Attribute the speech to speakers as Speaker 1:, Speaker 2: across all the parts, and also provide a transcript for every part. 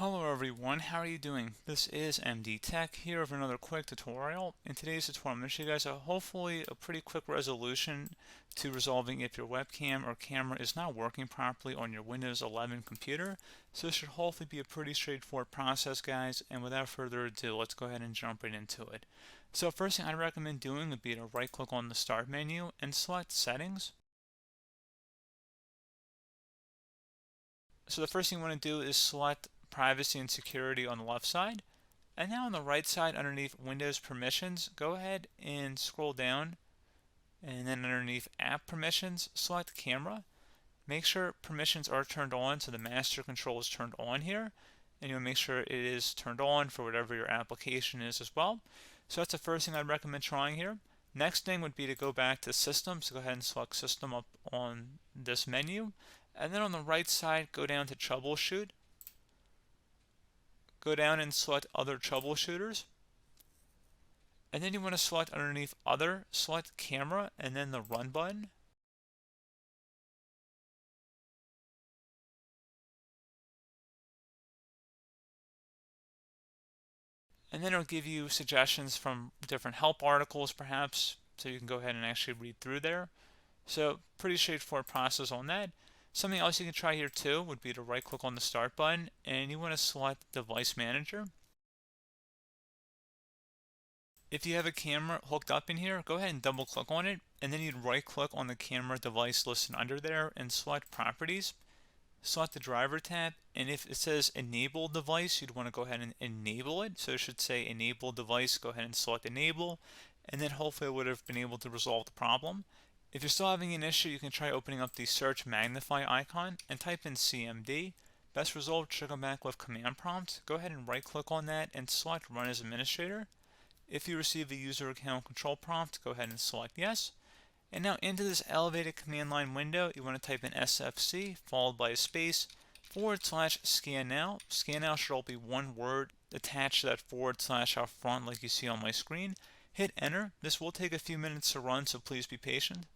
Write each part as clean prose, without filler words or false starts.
Speaker 1: Hello everyone, how are you doing? This is MD Tech here with another quick tutorial. In today's tutorial, I'm going to show you guys hopefully a pretty quick resolution to resolving if your webcam or camera is not working properly on your Windows 11 computer. So this should hopefully be a pretty straightforward process, guys, and without further ado, let's go ahead and jump right into it. So first thing I'd recommend doing would be to right click on the Start menu and select Settings. So the first thing you want to do is select Privacy and Security on the left side. And now on the right side underneath Windows Permissions, go ahead and scroll down, and then underneath App Permissions, select Camera. Make sure permissions are turned on, so the master control is turned on here, and you'll make sure it is turned on for whatever your application is as well. So that's the first thing I'd recommend trying here. Next thing would be to go back to System, so go ahead and select System up on this menu, and then on the right side, go down to Troubleshoot. Go down and select Other Troubleshooters. And then you want to select underneath Other, select Camera, and then the Run button. And then it'll give you suggestions from different help articles perhaps, so you can go ahead and actually read through there. So pretty straightforward process on that. Something else you can try here too would be to right click on the Start button, and you want to select Device Manager. If you have a camera hooked up in here, go ahead and double click on it, and then you'd right click on the camera device listed under there and select Properties. Select the driver tab, and if it says enable device, you'd want to go ahead and enable it. So it should say enable device, go ahead and select enable, and then hopefully it would have been able to resolve the problem. If you're still having an issue, you can try opening up the search magnify icon and type in CMD. Best result should come back with command prompt. Go ahead and right click on that and select run as administrator. If you receive a user account control prompt, go ahead and select yes. And now into this elevated command line window, you want to type in SFC followed by a space /scan now. Scan now should all be one word attached to that / out front like you see on my screen. Hit enter. This will take a few minutes to run, so please be patient.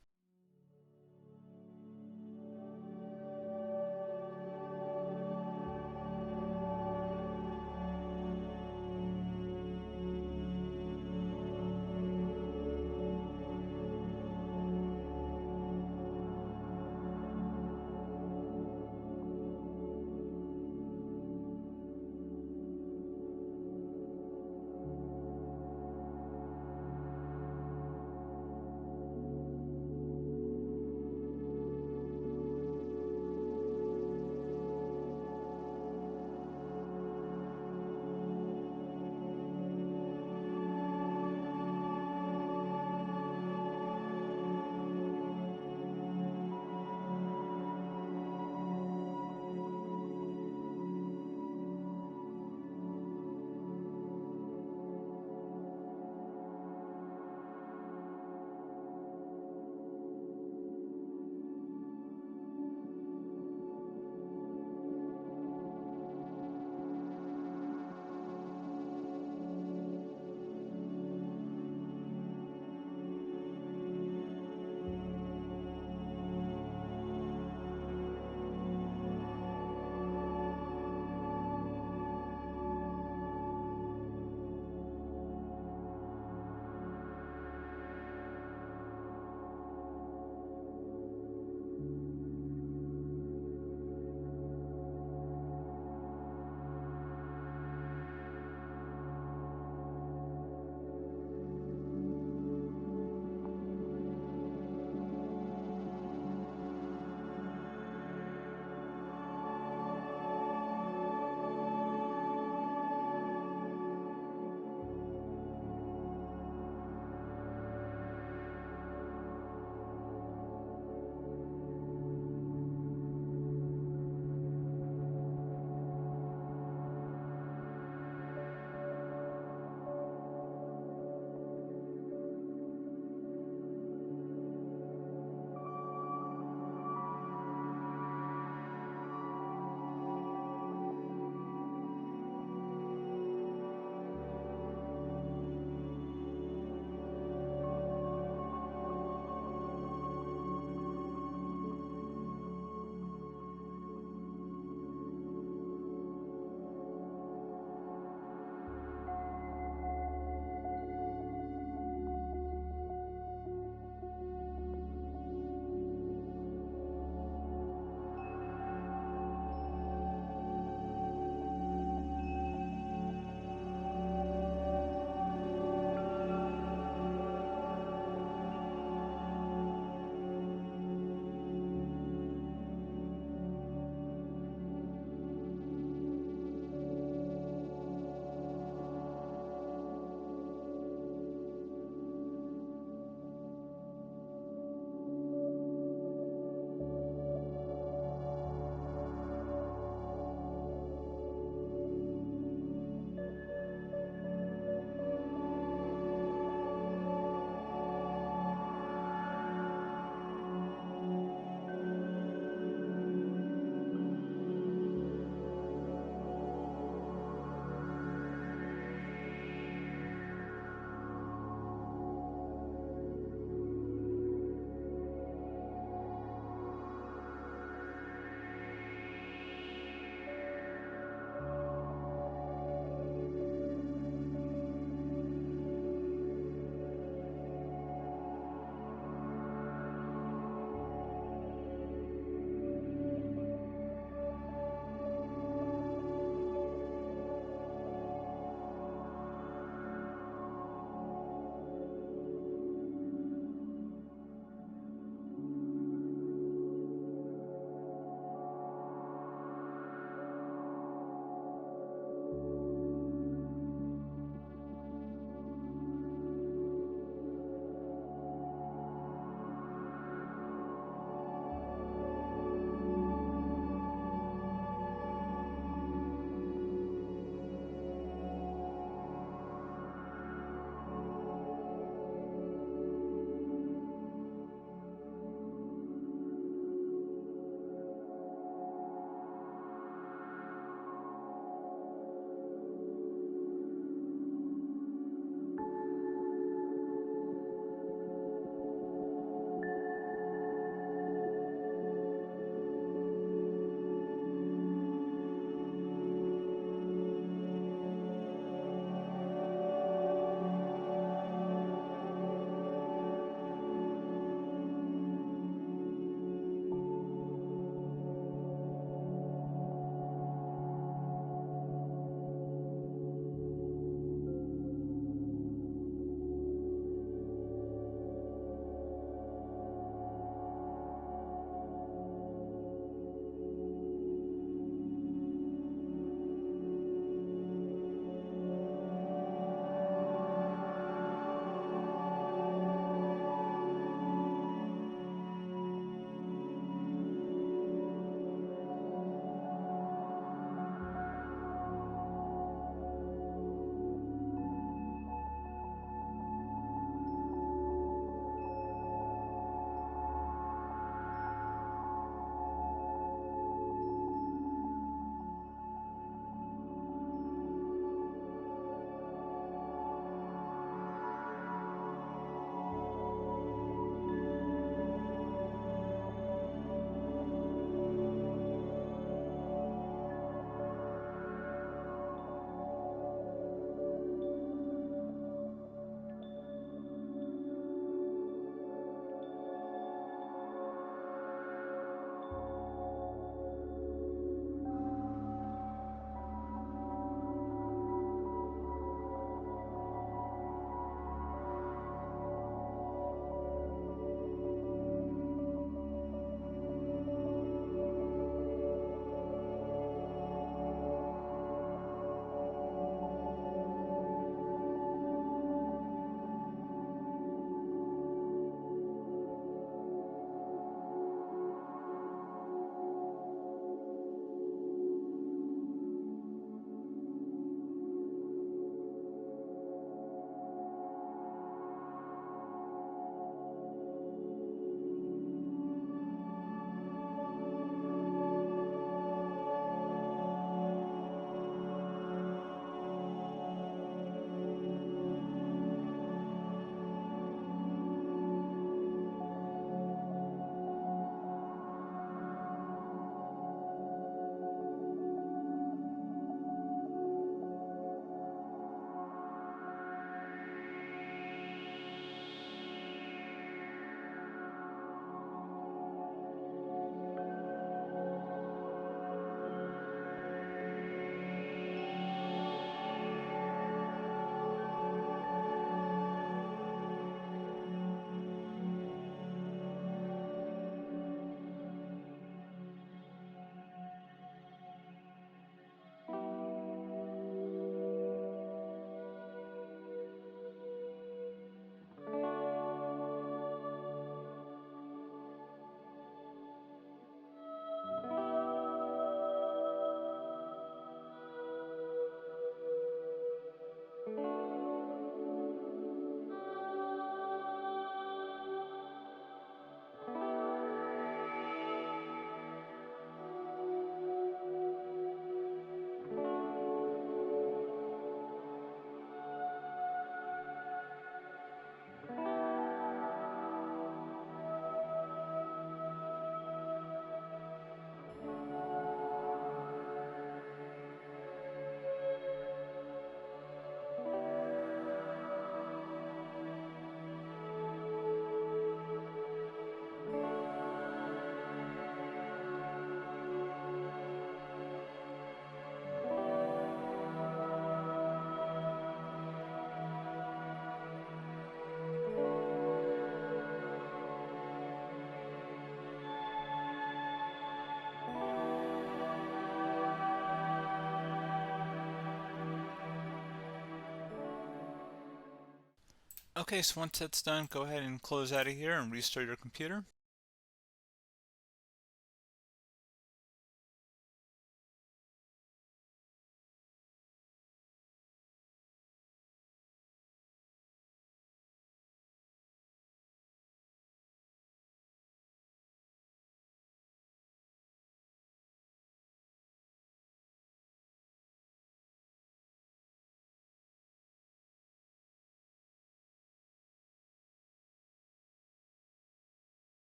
Speaker 1: Okay, so once that's done, go ahead and close out of here and restart your computer.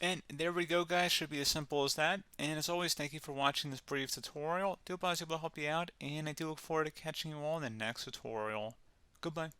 Speaker 1: And there we go, guys. Should be as simple as that. And as always, thank you for watching this brief tutorial. Do hope I was able to help you out, and I do look forward to catching you all in the next tutorial. Goodbye.